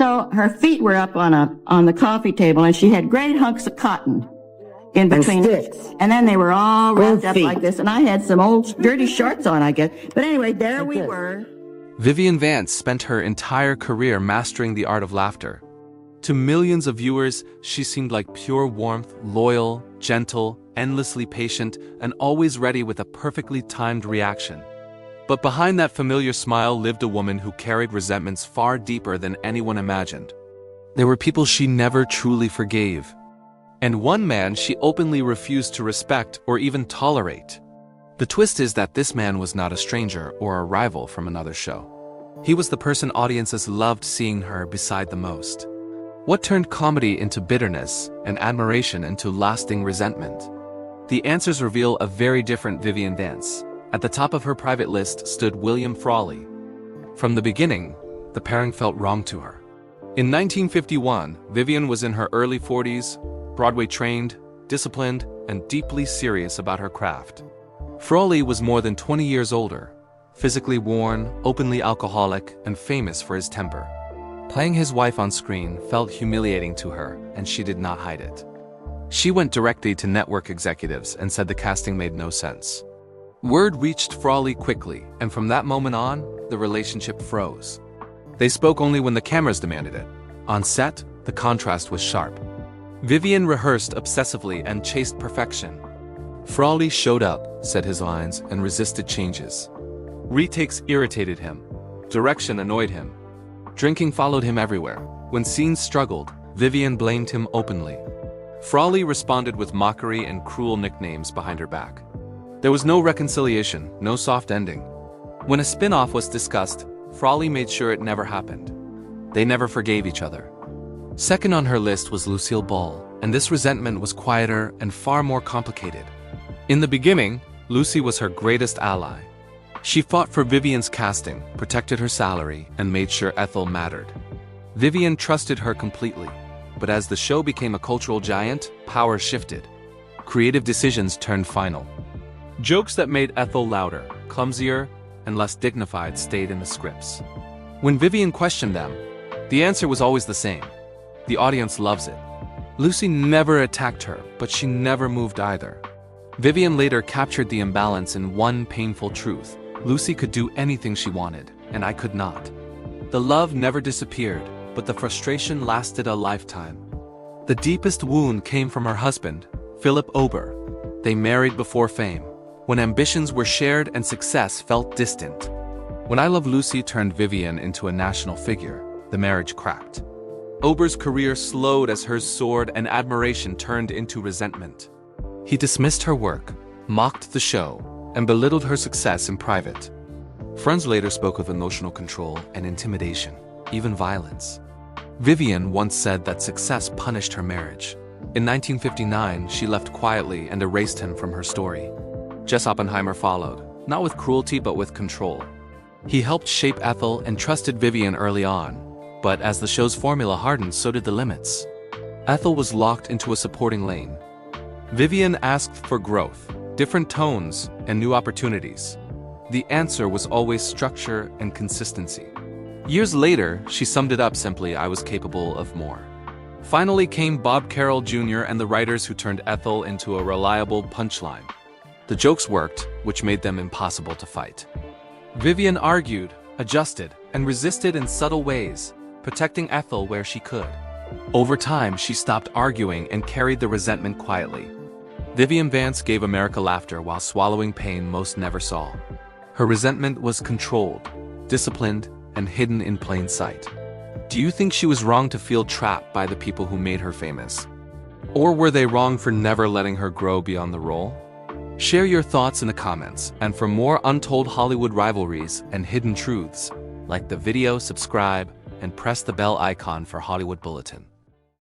So her feet were up on the coffee table, and she had great hunks of cotton in between. And then they were all wrapped up like this, and I had some old dirty shorts on, I guess. But anyway, there we were. Vivian Vance spent her entire career mastering the art of laughter. To millions of viewers, she seemed like pure warmth, loyal, gentle, endlessly patient, and always ready with a perfectly timed reaction. But behind that familiar smile lived a woman who carried resentments far deeper than anyone imagined. There were people she never truly forgave, and one man she openly refused to respect or even tolerate. The twist is that this man was not a stranger or a rival from another show. He was the person audiences loved seeing her beside the most. What turned comedy into bitterness and admiration into lasting resentment? The answers reveal a very different Vivian Vance. At the top of her private list stood William Frawley. From the beginning, the pairing felt wrong to her. In 1951, Vivien was in her early 40s, Broadway-trained, disciplined, and deeply serious about her craft. Frawley was more than 20 years older, physically worn, openly alcoholic, and famous for his temper. Playing his wife on screen felt humiliating to her, and she did not hide it. She went directly to network executives and said the casting made no sense. Word reached Frawley quickly, and from that moment on, the relationship froze. They spoke only when the cameras demanded it. On set, the contrast was sharp. Vivien rehearsed obsessively and chased perfection. Frawley showed up, said his lines, and resisted changes. Retakes irritated him. Direction annoyed him. Drinking followed him everywhere. When scenes struggled, Vivien blamed him openly. Frawley responded with mockery and cruel nicknames behind her back. There was no reconciliation, no soft ending. When a spin-off was discussed, Frawley made sure it never happened. They never forgave each other. Second on her list was Lucille Ball, and this resentment was quieter and far more complicated. In the beginning, Lucy was her greatest ally. She fought for Vivien's casting, protected her salary, and made sure Ethel mattered. Vivien trusted her completely, but as the show became a cultural giant, power shifted. Creative decisions turned final. Jokes that made Ethel louder, clumsier, and less dignified stayed in the scripts. When Vivien questioned them, the answer was always the same. The audience loves it. Lucy never attacked her, but she never moved either. Vivien later captured the imbalance in one painful truth. Lucy could do anything she wanted, and I could not. The love never disappeared, but the frustration lasted a lifetime. The deepest wound came from her husband, Philip Ober. They married before fame, when ambitions were shared and success felt distant. When ILoveLucy turned Vivien into a national figure, the marriage cracked. Ober's career slowed as hers soared and admiration turned into resentment. He dismissed her work, mocked the show, and belittled her success in private. Friends later spoke of emotional control and intimidation, even violence. Vivien once said that success punished her marriage. In 1959, she left quietly and erased him from her story. Jess Oppenheimer followed, not with cruelty but with control. He helped shape Ethel and trusted Vivien early on, but as the show's formula hardened, so did the limits. Ethel was locked into a supporting lane. Vivien asked for growth, different tones, and new opportunities. The answer was always structure and consistency. Years later, she summed it up simply, "I was capable of more." Finally came Bob Carroll Jr. and the writers who turned Ethel into a reliable punchline. The jokes worked, which made them impossible to fight. Vivien argued, adjusted, and resisted in subtle ways, protecting Ethel where she could. Over time, she stopped arguing and carried the resentment quietly. Vivian Vance gave America laughter while swallowing pain most never saw. Her resentment was controlled, disciplined, and hidden in plain sight. Do you think she was wrong to feel trapped by the people who made her famous? Or were they wrong for never letting her grow beyond the role? Share your thoughts in the comments, and for more untold Hollywood rivalries and hidden truths, like the video, subscribe, and press the bell icon for Hollywood Bulletin.